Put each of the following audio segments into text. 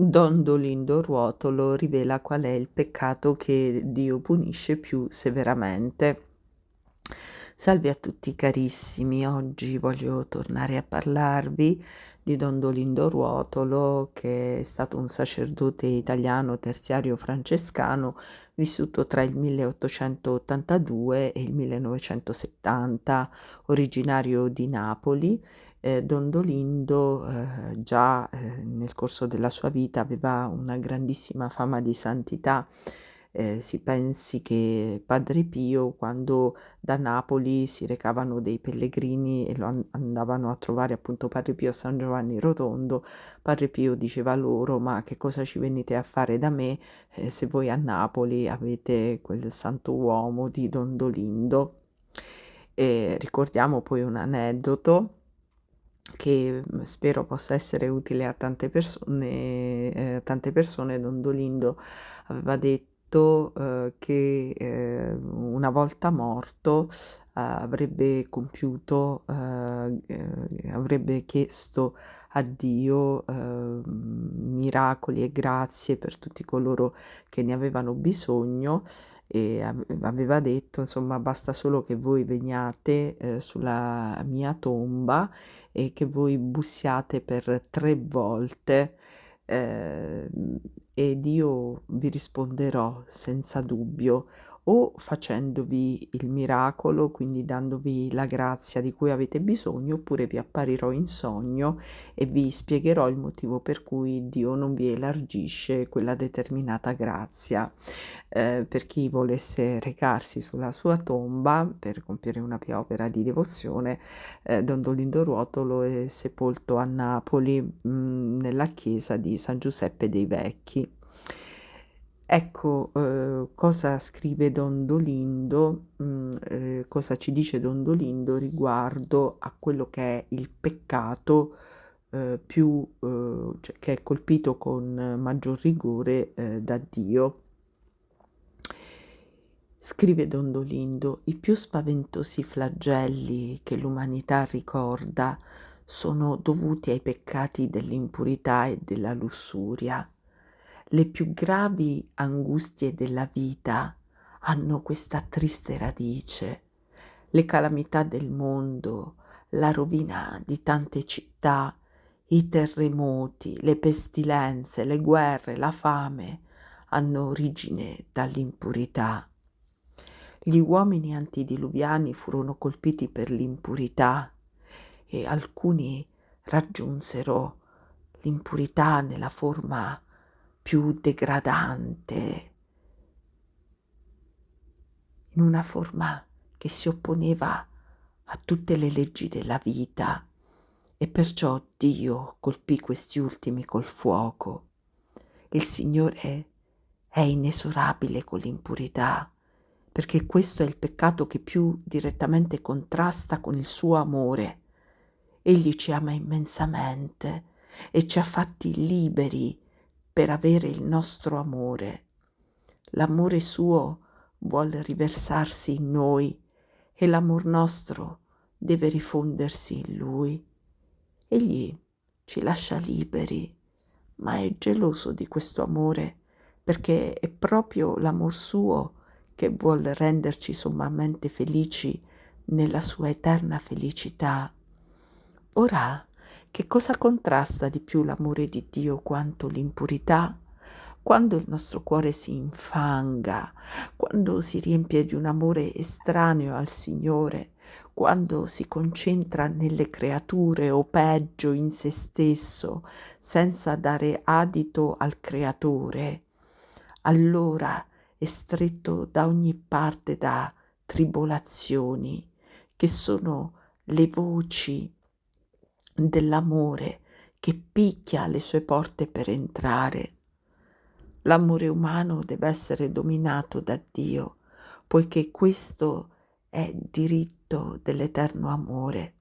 Dondolindo Ruotolo rivela qual è il peccato che Dio punisce più severamente. Salve a tutti carissimi, oggi voglio tornare a parlarvi di Dondolindo Ruotolo, che è stato un sacerdote italiano terziario francescano vissuto tra il 1882 e il 1970, originario di Napoli. Dondolindo già nel corso della sua vita aveva una grandissima fama di santità. Si pensi che Padre Pio, quando da Napoli si recavano dei pellegrini e lo andavano a trovare appunto Padre Pio a San Giovanni Rotondo, Padre Pio diceva loro: ma che cosa ci venite a fare da me se voi a Napoli avete quel santo uomo di Dondolindo? E ricordiamo poi un aneddoto che spero possa essere utile a tante persone. Dondolindo aveva detto che una volta morto avrebbe compiuto, avrebbe chiesto a Dio miracoli e grazie per tutti coloro che ne avevano bisogno, e aveva detto, insomma, basta solo che voi veniate sulla mia tomba e che voi bussiate per 3 volte, ehm, ed io vi risponderò senza dubbio, o facendovi il miracolo, quindi dandovi la grazia di cui avete bisogno, oppure vi apparirò in sogno e vi spiegherò il motivo per cui Dio non vi elargisce quella determinata grazia. Per chi volesse recarsi sulla sua tomba per compiere una pia opera di devozione, Dondolindo Ruotolo è sepolto a Napoli, nella chiesa di San Giuseppe dei Vecchi. Ecco, cosa scrive Dondolindo, cosa ci dice Dondolindo riguardo a quello che è il peccato più, cioè che è colpito con maggior rigore da Dio. Scrive Dondolindo: i più spaventosi flagelli che l'umanità ricorda sono dovuti ai peccati dell'impurità e della lussuria. Le più gravi angustie della vita hanno questa triste radice. Le calamità del mondo, la rovina di tante città, i terremoti, le pestilenze, le guerre, la fame hanno origine dall'impurità. Gli uomini antediluviani furono colpiti per l'impurità e alcuni raggiunsero l'impurità nella forma più degradante, in una forma che si opponeva a tutte le leggi della vita, e perciò Dio colpì questi ultimi col fuoco. Il Signore è inesorabile con l'impurità, perché questo è il peccato che più direttamente contrasta con il suo amore. Egli ci ama immensamente e ci ha fatti liberi per avere il nostro amore. L'amore suo vuole riversarsi in noi e l'amor nostro deve rifondersi in lui. Egli ci lascia liberi, ma è geloso di questo amore, perché è proprio l'amor suo che vuol renderci sommamente felici nella sua eterna felicità. Ora, che cosa contrasta di più l'amore di Dio quanto l'impurità? Quando il nostro cuore si infanga, quando si riempie di un amore estraneo al Signore, quando si concentra nelle creature o peggio in se stesso, senza dare adito al Creatore, allora è stretto da ogni parte da tribolazioni, che sono le voci dell'amore che picchia alle sue porte per entrare. L'amore umano deve essere dominato da Dio, poiché questo è diritto dell'eterno amore.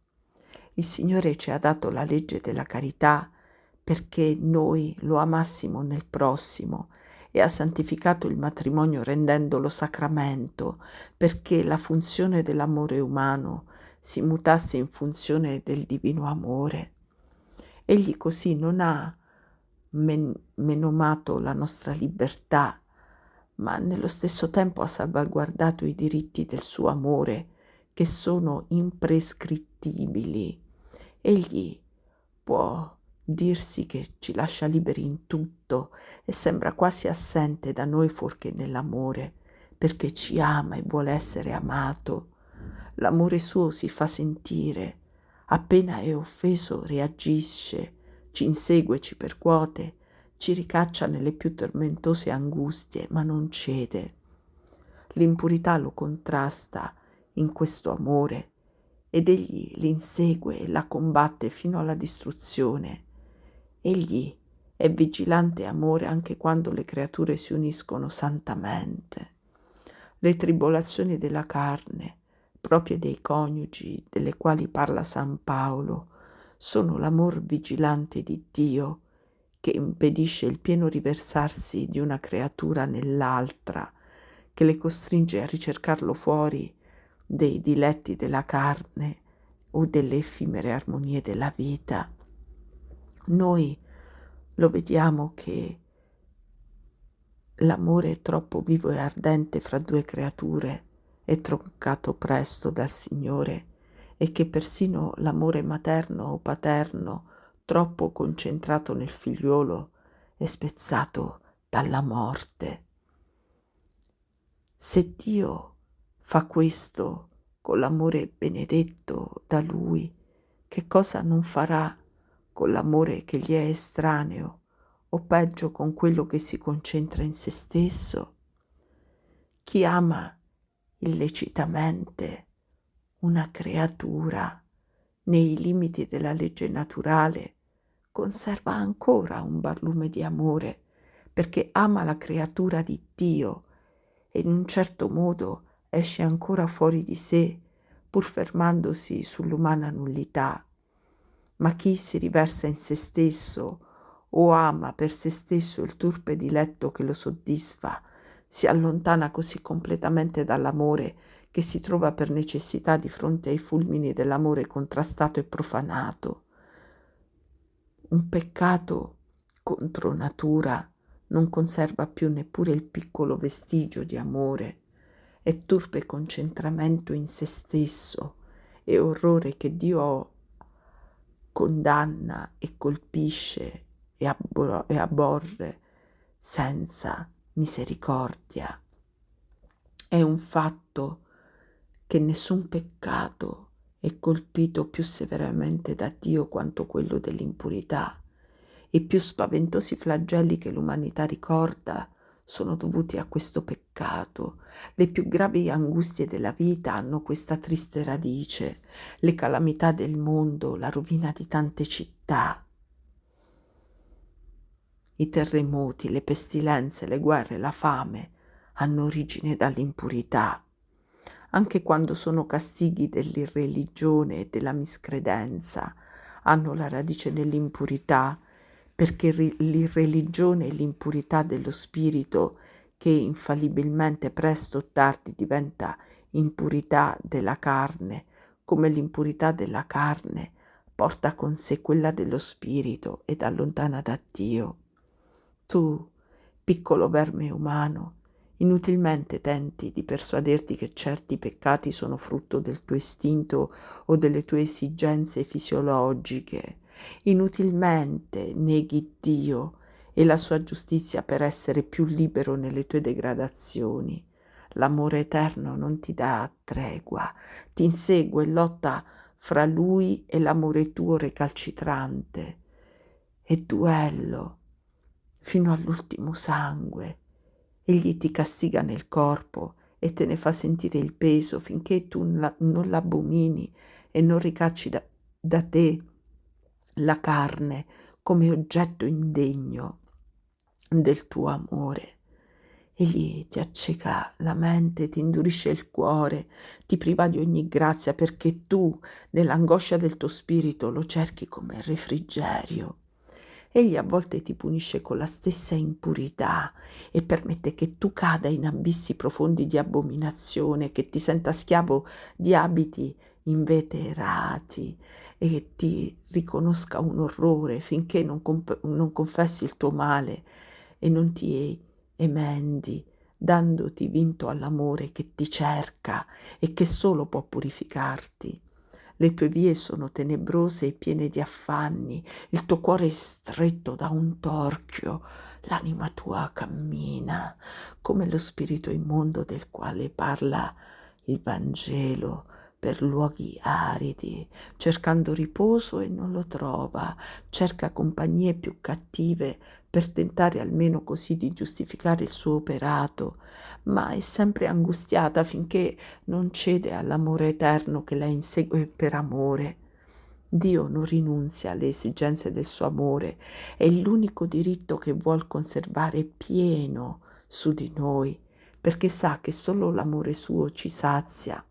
Il Signore ci ha dato la legge della carità perché noi lo amassimo nel prossimo, e ha santificato il matrimonio rendendolo sacramento, perché la funzione dell'amore umano si mutasse in funzione del divino amore. Egli così non ha menomato la nostra libertà, ma nello stesso tempo ha salvaguardato i diritti del suo amore, che sono imprescrittibili. Egli può dirsi che ci lascia liberi in tutto e sembra quasi assente da noi fuorché nell'amore, perché ci ama e vuole essere amato. L'amore suo si fa sentire, appena è offeso reagisce, ci insegue, ci percuote, ci ricaccia nelle più tormentose angustie, ma non cede. L'impurità lo contrasta in questo amore ed egli l'insegue e la combatte fino alla distruzione. Egli è vigilante amore anche quando le creature si uniscono santamente. Le tribolazioni della carne, proprie dei coniugi, delle quali parla San Paolo, sono l'amor vigilante di Dio che impedisce il pieno riversarsi di una creatura nell'altra, che le costringe a ricercarlo fuori dei diletti della carne o delle effimere armonie della vita. Noi lo vediamo che l'amore troppo vivo e ardente fra due creature è troncato presto dal Signore e che persino l'amore materno o paterno troppo concentrato nel figliuolo è spezzato dalla morte. Se Dio fa questo con l'amore benedetto da Lui, che cosa non farà con l'amore che gli è estraneo, o peggio con quello che si concentra in se stesso? Chi ama illecitamente una creatura nei limiti della legge naturale conserva ancora un barlume di amore, perché ama la creatura di Dio e in un certo modo esce ancora fuori di sé, pur fermandosi sull'umana nullità. Ma chi si riversa in se stesso o ama per se stesso il turpe diletto che lo soddisfa, si allontana così completamente dall'amore che si trova per necessità di fronte ai fulmini dell'amore contrastato e profanato. Un peccato contro natura non conserva più neppure il piccolo vestigio di amore, è turpe concentramento in se stesso e orrore che Dio condanna e colpisce e abborre senza misericordia. È un fatto che nessun peccato è colpito più severamente da Dio quanto quello dell'impurità. I più spaventosi flagelli che l'umanità ricorda sono dovuti a questo peccato. Le più gravi angustie della vita hanno questa triste radice. Le calamità del mondo, la rovina di tante città, i terremoti, le pestilenze, le guerre, la fame hanno origine dall'impurità. Anche quando sono castighi dell'irreligione e della miscredenza, hanno la radice nell'impurità, perché l'irreligione e l'impurità dello spirito, che infallibilmente presto o tardi diventa impurità della carne, come l'impurità della carne porta con sé quella dello spirito ed allontana da Dio. Tu, piccolo verme umano, inutilmente tenti di persuaderti che certi peccati sono frutto del tuo istinto o delle tue esigenze fisiologiche. Inutilmente neghi Dio e la sua giustizia per essere più libero nelle tue degradazioni. L'amore eterno non ti dà tregua, ti insegue e lotta fra lui e l'amore tuo recalcitrante. E duello fino all'ultimo sangue. Egli ti castiga nel corpo e te ne fa sentire il peso finché tu non l'abomini e non ricacci da te la carne come oggetto indegno del tuo amore. Egli ti acceca la mente, ti indurisce il cuore, ti priva di ogni grazia perché tu, nell'angoscia del tuo spirito, lo cerchi come refrigerio. Egli a volte ti punisce con la stessa impurità e permette che tu cada in abissi profondi di abominazione, che ti senta schiavo di abiti inveterati e ti riconosca un orrore, finché non confessi il tuo male e non ti emendi, dandoti vinto all'amore che ti cerca e che solo può purificarti. Le tue vie sono tenebrose e piene di affanni, il tuo cuore è stretto da un torchio, l'anima tua cammina come lo spirito immondo del quale parla il Vangelo per luoghi aridi, cercando riposo e non lo trova, cerca compagnie più cattive per tentare almeno così di giustificare il suo operato, ma è sempre angustiata finché non cede all'amore eterno che la insegue per amore. Dio non rinunzia alle esigenze del suo amore, è l'unico diritto che vuol conservare pieno su di noi, perché sa che solo l'amore suo ci sazia.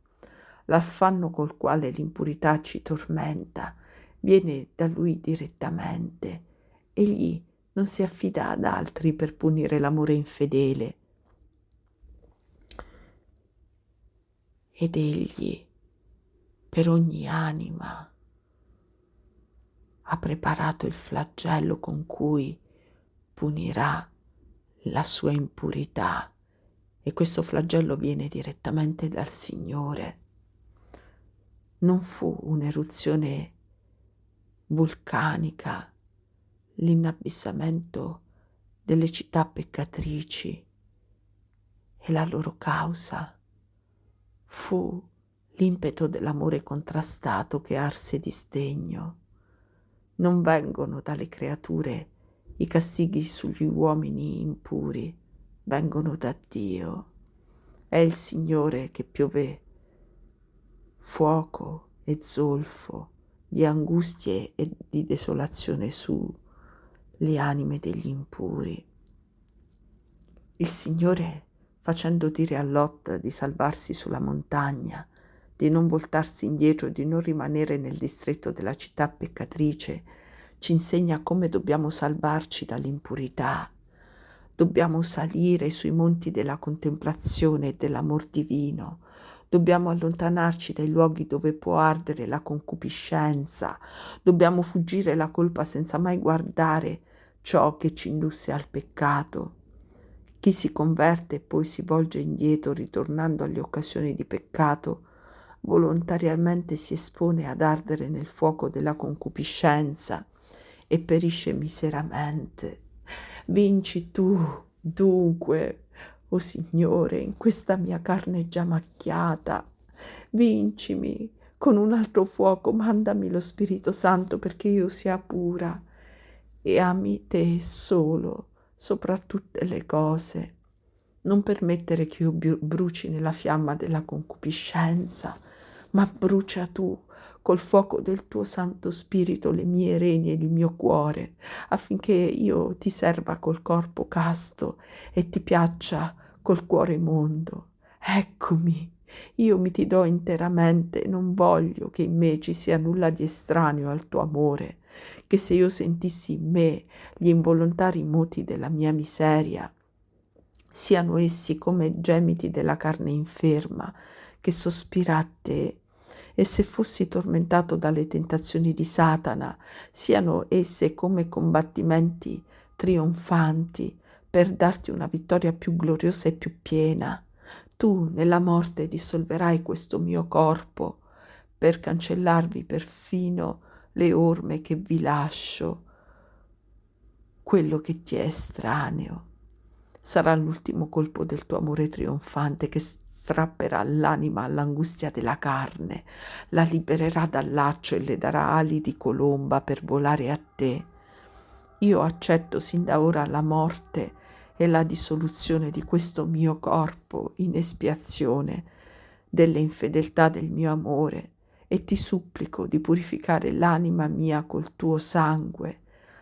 L'affanno col quale l'impurità ci tormenta viene da lui direttamente. Egli non si affida ad altri per punire l'amore infedele. Ed egli, per ogni anima, ha preparato il flagello con cui punirà la sua impurità, e questo flagello viene direttamente dal Signore. Non fu un'eruzione vulcanica, l'inabissamento delle città peccatrici e la loro causa. Fu l'impeto dell'amore contrastato che arse di sdegno. Non vengono dalle creature i castighi sugli uomini impuri, vengono da Dio. È il Signore che piove fuoco e zolfo di angustie e di desolazione sulle anime degli impuri. Il Signore, facendo dire a Lot di salvarsi sulla montagna, di non voltarsi indietro, di non rimanere nel distretto della città peccatrice, ci insegna come dobbiamo salvarci dall'impurità. Dobbiamo salire sui monti della contemplazione e dell'amor divino. Dobbiamo allontanarci dai luoghi dove può ardere la concupiscenza. Dobbiamo fuggire la colpa senza mai guardare ciò che ci indusse al peccato. Chi si converte e poi si volge indietro ritornando alle occasioni di peccato, volontariamente si espone ad ardere nel fuoco della concupiscenza e perisce miseramente. Vinci tu, dunque, o Signore, in questa mia carne già macchiata. Vincimi con un altro fuoco, mandami lo Spirito Santo perché io sia pura e ami te solo sopra tutte le cose. Non permettere che io bruci nella fiamma della concupiscenza, ma brucia tu col fuoco del tuo Santo Spirito le mie reni e il mio cuore, affinché io ti serva col corpo casto e ti piaccia col cuore mondo. Eccomi, io mi ti do interamente, non voglio che in me ci sia nulla di estraneo al tuo amore, che se io sentissi in me gli involontari moti della mia miseria, siano essi come gemiti della carne inferma che sospira a te, e se fossi tormentato dalle tentazioni di Satana, siano esse come combattimenti trionfanti per darti una vittoria più gloriosa e più piena. Tu nella morte dissolverai questo mio corpo per cancellarvi perfino le orme che vi lascio, quello che ti è estraneo. Sarà l'ultimo colpo del tuo amore trionfante che strapperà l'anima all'angustia della carne, la libererà dal laccio e le darà ali di colomba per volare a te. Io accetto sin da ora la morte e la dissoluzione di questo mio corpo in espiazione delle infedeltà del mio amore e ti supplico di purificare l'anima mia col tuo sangue,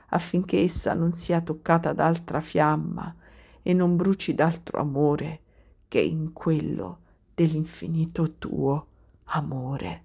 affinché essa non sia toccata da altra fiamma e non bruci d'altro amore che in quello dell'infinito tuo amore.